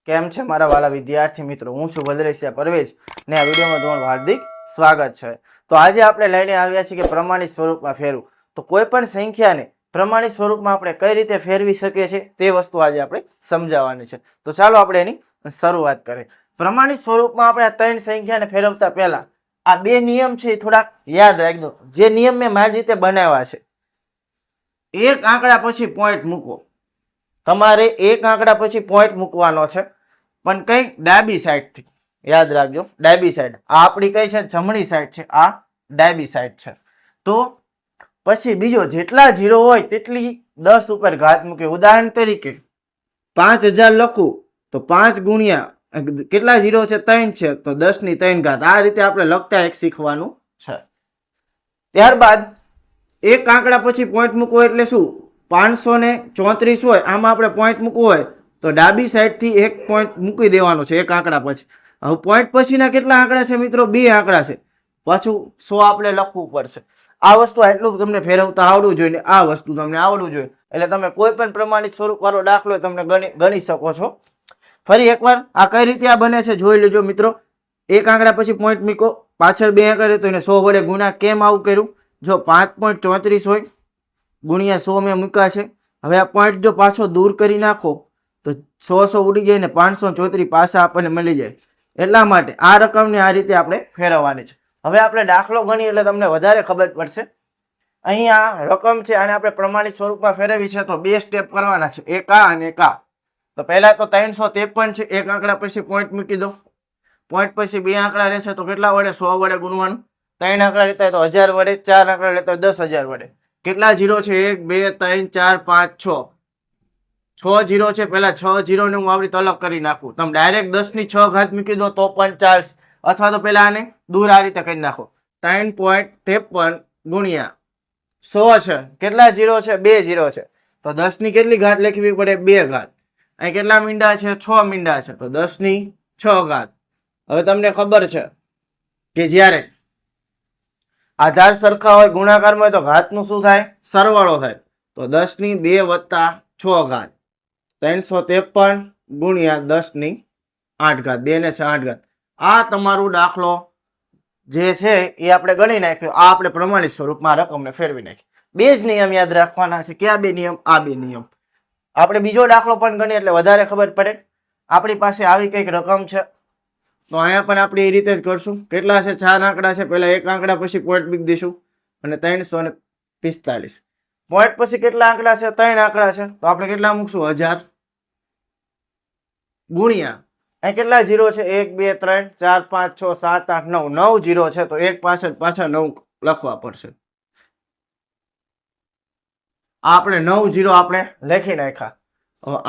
કેમ છે મારા વાલા વિદ્યાર્થી મિત્રો? હું છું ભદ્રેશિયા પરવેજ ને આ વિડીયોમાં તમારું હાર્દિક સ્વાગત છે. તો આજે આપણે લઈને આવ્યા છીએ કે પ્રમાણિત સ્વરૂપમાં ફેરવું. તો કોઈ પણ સંખ્યાને પ્રમાણિત સ્વરૂપમાં આપણે કઈ રીતે ફેરવી શકીએ છીએ તે વસ્તુ આજે આપણે સમજાવવાની છે. તો ચાલો આપણે એની શરૂઆત કરીએ. પ્રમાણિત સ્વરૂપમાં આપણે આ ત્રણ સંખ્યાને ફેરવતા પહેલા આ બે નિયમ છે એ થોડાક યાદ રાખજો. જે નિયમ મેં મારી રીતે બનાવ્યા છે. એક આંકડા પછી પોઈન્ટ મૂકો. તમારે એક આંકડા પછી પોઈન્ટ મૂકવાનો છે, પણ કઈ ડાબી સાઈડથી યાદ રાખજો. ડાબી સાઈડ આ આપણી કઈ છે? જમણી સાઈડ છે. આ ડાબી સાઈડ છે. તો પછી બીજો જેટલા 0 હોય તેટલી 10 ઉપર ઘાત મૂકે. ઉદાહરણ તરીકે 5000 લખું તો 5 ગુણ્યા કેટલા 0 છે? 3 છે, તો 10 ની 3 ઘાત. આ રીતે આપણે લખતા એક શીખવાનું છે. ત્યારબાદ એક આંકડા પછી પોઈન્ટ મૂકવો એટલે શું? 534 હોય, આમાં આપણે પોઈન્ટ મૂકવો હોય તો ડાબી સાઈડથી એક પોઈન્ટ મૂકી દેવાનો છે એક આંકડા પછી. હવે પોઈન્ટ પછીના કેટલા આંકડા છે મિત્રો? 2 આંકડા છે. પાછું 100 આપણે લખવું પડશે. આ વસ્તુ એટલું તમને ફેરવતા આવડવું જોઈએ, આ વસ્તુ તમને આવડવું જોઈએ, એટલે તમે કોઈ પણ પ્રમાણિત સ્વરૂપ વાળો દાખલો તમને ગણી શકો છો. ફરી એકવાર આ કઈ રીતે આ બને છે જોઈ લેજો મિત્રો. એક આંકડા પછી પોઈન્ટ મૂકો, પાછળ 2 આંકડા તો એને 100 વડે ગુણ્યા. કેમ આવું કર્યું? જો 5.34 હોય ગુણ્યા 100 મેં મૂક્યા છે. હવે આ પોઈન્ટ જો પાછો દૂર કરી નાખો તો 100 ઉડી જાય ને 534 પાછા આપણને મળી જાય. એટલા માટે આ રકમને આ રીતે આપણે ફેરવવાની છે. હવે આપણે દાખલો ગણીએ એટલે તમને વધારે ખબર પડશે. અહીંયા રકમ છે, આને આપણે પ્રમાણિત સ્વરૂપમાં ફેરવી છે તો 2 સ્ટેપ કરવાના છે, એક આ અને એક આ. તો પહેલા તો 353 છે. એક આંકડા પછી પોઈન્ટ મૂકી દો. પોઈન્ટ પછી 2 આંકડા રહેશે તો કેટલા વડે? 100 વડે ગુણવાનું. 3 આંકડા લેતા હોય તો 1000 વડે, 4 આંકડા લેતા હોય 10000 વડે. કેટલા 0 છે? 1 2 3 4 5 6. 6 0 છે. પહેલા 6 0 ને હું આવી રીતે અલગ કરી નાખું. તમે ડાયરેક્ટ 10 ની 6 ઘાત મૂકી દો તો પણ ચાલશે, અથવા તો પહેલા આને દૂર આ રીતે કરી નાખો. 3.53 ગુણ્યા 100 છે. કેટલા 0 છે? 2 0 છે. તો 10 ની કેટલી ઘાત લખવી પડે? 2 ઘાત. અહીં કેટલા મીંડા છે? 6 મીંડા છે. તો 10 ની 6 ઘાત. હવે તમને ખબર છે કે જ્યારે આધાર સરખા હોય, ગુણાકારમાં હોય તો ઘાતનું શું થાય? સરવાળો થાય. તો 10 ની 2 વત્તા 6 ઘાત. 353 ગુણ્યા 10 ની 8 ઘાત. 2 ને 6 8 ઘાત. આ તમારું દાખલો જે છે એ આપણે ગણી નાખ્યો. આ આપણે પ્રમાણિત સ્વરૂપમાં રકમને ફેરવી નાખી. 2 જ નિયમ યાદ રાખવાના છે. કયા 2 નિયમ? આ 2 નિયમ. આપણે બીજો દાખલો પણ ગણીએ એટલે વધારે ખબર પડે. આપણી પાસે આવી કંઈક રકમ છે, તો અહીંયા પણ આપણે એ રીતે જ કરશું. કેટલા છે? 4 આંકડા છે. પહેલા એક આંકડા પછી પોઈન્ટ મૂકી દઈશું અને 345. પોઈન્ટ પછી કેટલા આંકડા છે? 3 આંકડા છે. તો આપણે કેટલા મૂકશું? 1000 ગુણ્યા અહીં કેટલા 0 છે? 1 2 3 4 5 6 7 8 9. 9 0 છે તો એક પાછળ પાછા 9 લખવા પડશે. આપણે 9 0 આપણે લખી નાખ્યા.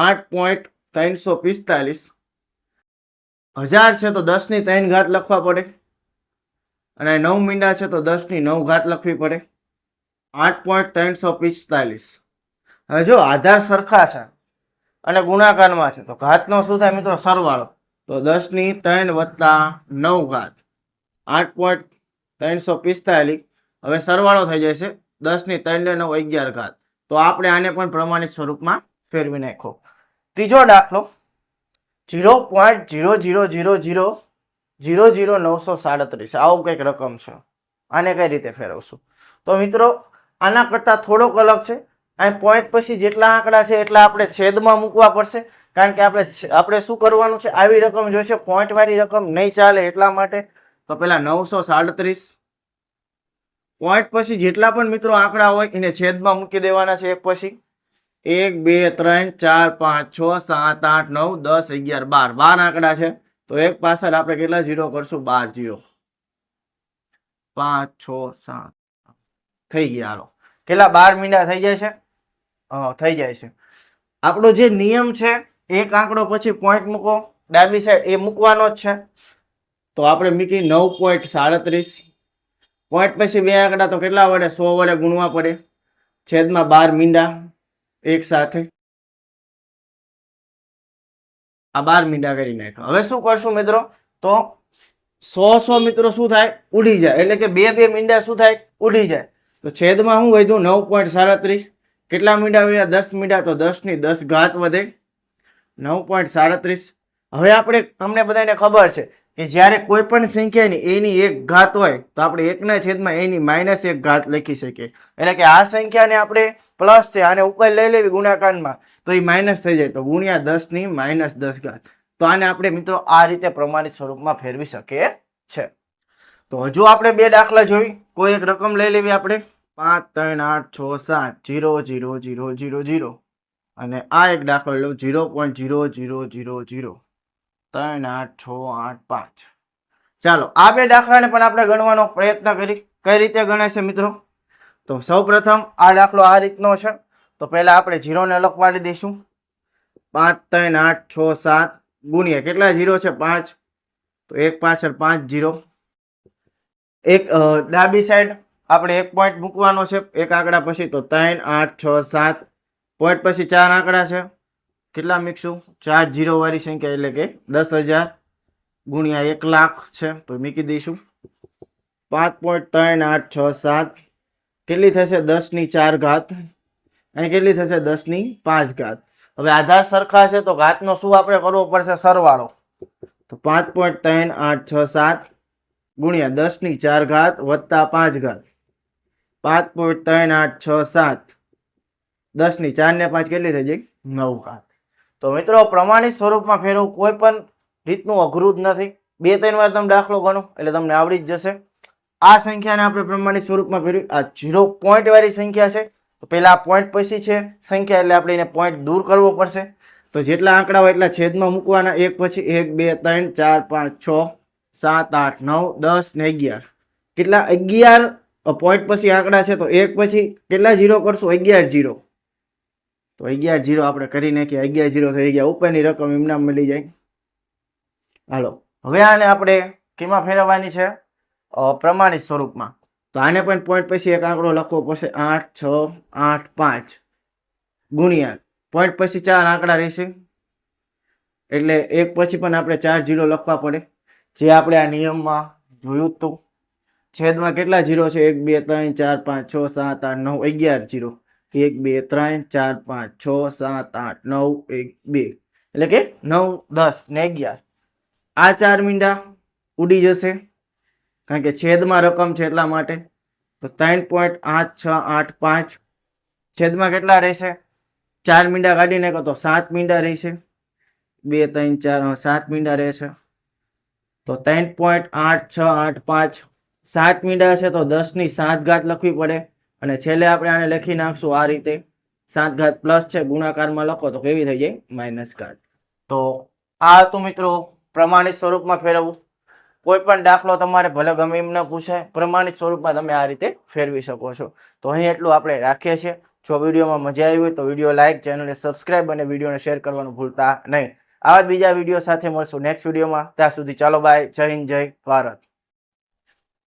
8.345. 1000 છે તો 10 ની 3 ઘાત લખવા પડે, અને 9 મીંડા છે તો 10 ની 9 ઘાત લખવી પડે. 8.345. હવે જો આધાર સરખા છે અને ગુણાકારમાં છે તો ઘાતનો શું થાય મિત્રો? સરવાળો. તો 10 ની 3 વત્તા 9 ઘાત. 8.345. હવે સરવાળો થઈ જશે 10 ની 3 ને 9 11 ઘાત. તો આપણે આને પણ પ્રમાણિત સ્વરૂપમાં ફેરવી નાખો. ત્રીજો દાખલો 0.000000937. આવું કંઈક રકમ છે. આને કઈ રીતે ફેરવશું? તો મિત્રો આના કરતા થોડોક અલગ છે. અહીં પોઈન્ટ પછી જેટલા આંકડા છે એટલા આપણે છેદમાં મૂકવા પડશે, કારણ કે આપણે શું કરવાનું છે? આવી રકમ જોઈશે, પોઈન્ટ વાળી રકમ નહીં ચાલે એટલા માટે. તો પેલા 937. પોઈન્ટ પછી જેટલા પણ મિત્રો આંકડા હોય એને છેદમાં મૂકી દેવાના છે એક પછી. 1 2 3 4 5 6 7 8 9 10 11 12. 12 આંકડા છે તો એક પાછળ આપણે કેટલા 0 કરશું? 12 0. 5 6 7 થઈ ગયા. હાલો, કેટલા 12 મીંડા થઈ જાય છે? થઈ જાય છે. આપણો જે નિયમ છે એક આંકડો પછી પોઈન્ટ મૂકો ડાબી સાઈડ, એ મૂકવાનો જ છે. તો આપણે મૂકી 9.37. પોઈન્ટ પછી 2 આંકડા તો કેટલા વડે? 100 વડે ગુણવા પડે. છેદમાં 12 મીંડા એક સાથે. આ 12 મીંડા કરી નાખ્યો. હવે શું કરશું મિત્રો? તો 100 મિત્રો શું થાય? ઉડી જાય. એટલે કે 2 મીંડા શું થાય? ઉડી જાય. તો છેદમાં શું વધ્યું? 9.37. કેટલા મીંડા વધ્યા? 10 મીંડા. તો 10 ની 10 ઘાત વધે. 9.37 હવે આપણે તમને બધાને ખબર છે કે જ્યારે કોઈ પણ સંખ્યાની એની એક ઘાત હોય તો આપણે એકના છેદમાં એની માઇનસ એક ઘાત લખી શકીએ. એટલે કે આ સંખ્યાને આપણે પ્લસ છે આને ઉપર લઈ લેવી ગુણાકારમાં તો એ માઇનસ થઈ જાય તો ગુણ્યા 10 ની -10 ઘાત. તો આને આપણે મિત્રો આ રીતે પ્રમાણિત સ્વરૂપમાં ફેરવી શકીએ છે. તો હજુ આપણે બે દાખલા જોઈ. કોઈ એક રકમ લઈ લેવી આપણે 5 3 8 6 7 0 0 0 0 0 અને આ એક દાખલો લો 0.0000 3 8 6 8 5. ચાલો આ બે દાખલાને પણ આપણે ગણવાનો પ્રયત્ન કરી. કઈ રીતે ગણાય છે મિત્રો? તો સૌ પ્રથમ આ દાખલો આ રીતનો છે. તો પહેલા આપણે 0 ને અલગ પાડી દઈશું. 5 3 8 6 7 ગુણ્યા કેટલા 0 છે 5 તો એક પાછળ 5 0. એક ડાબી સાઈડ આપણે એક પોઈન્ટ મૂકવાનો છે એક આંકડા પછી તો 3 8 6 7 પોઈન્ટ પછી 4 આંકડા છે. કેટલા મૂકશું? 4 0 વાળી સંખ્યા એટલે કે 10,000 ગુણ્યા 1 લાખ છે તો મૂકી દઈશું. 5.3867 કેટલી થશે? 10 ની 4 ઘાત. અહીં કેટલી થશે? 10 ની 5 ઘાત. હવે આધાર સરખા છે તો ઘાતનો શું આપણે કરવો પડશે? સરવાળો. તો 5.3867 ગુણ્યા 10 ની 4 ઘાત વત્તા 5 ઘાત. 5.3867 10 ની 4 ને 5 કેટલી થઈ જાય? 9 ઘાત. તો મિત્રો પ્રમાણિત સ્વરૂપમાં ફેરવવું કોઈ પણ રીતનું અઘરું જ નથી. 2-3 વાર તમે દાખલો ગણો એટલે તમને આવડી જ જશે. આ સંખ્યાને આપણે પ્રમાણિત સ્વરૂપમાં ફેરવી. આ 0 પોઈન્ટ વાળી સંખ્યા છે તો પહેલા આ પોઈન્ટ પછી છે સંખ્યા એટલે આપણે એને પોઈન્ટ દૂર કરવો પડશે. તો જેટલા આંકડા હોય એટલા છેદમાં મૂકવાના એક પછી 1 2 3 4 5 6 7 8 9 10 ને 11. કેટલા? 11 પોઈન્ટ પછી આંકડા છે તો એક પછી કેટલા 0 કરશું? 11 0. તો 11 0 આપણે કરી નાખીએ. 11 0 થઈ ગયા. ઉપરની રકમ એમના મળી જાય. હાલો હવે આને આપણે કેમાં ફેરવવાની છે? પ્રમાણિત સ્વરૂપમાં. તો આને પણ પોઈન્ટ પછી એક આંકડો લખવો પડશે 8 6 8 5 ગુણ્યા પોઈન્ટ પછી 4 આંકડા રહેશે એટલે એક પછી પણ આપણે 4 0 લખવા પડે જે આપણે આ નિયમમાં જોયું હતું. છેદમાં કેટલા 0 છે? 1 2 3 4 5 6 7 8 9 11 0. 1 2 3 4 5 6 7 8 9 1 2 એટલે કે 9 10 ને 11. આ 4 મીંડા ઉડી જશે કારણ કે છેદમાં રકમ છે એટલા માટે. તો 3.8685 છેદમાં કેટલા રહેશે? 4 મીંડા કાઢી નાખો તો 7 મીંડા રહેશે. 2 3 4 7 મીંડા રહેશે. તો 3.8685 7 મીંડા છે તો 10 ની 7 ઘાત લખવી પડે અને છેલ્લે આપણે આને લખી નાખશું આ રીતે 7 ઘાત પ્લસ છે ગુણાકારમાં લખો તો કેવી થઈ જાય? માઇનસ ઘાત. તો આ હતું મિત્રો પ્રમાણિત સ્વરૂપમાં ફેરવવું. કોઈ પણ દાખલો તમારે ભલે ગમે એમ ન પૂછાય પ્રમાણિત સ્વરૂપમાં તમે આ રીતે ફેરવી શકો છો. તો અહીં એટલું આપણે રાખીએ છીએ. જો વિડીયોમાં મજા આવી હોય તો વિડીયો લાઇક, ચેનલને સબસ્ક્રાઇબ અને વિડીયોને શેર કરવાનું ભૂલતા નહીં. આવા જ બીજા વિડીયો સાથે મળશું નેક્સ્ટ વિડીયોમાં. ત્યાં સુધી ચાલો બાય. જય હિન્દ, જય ભારત.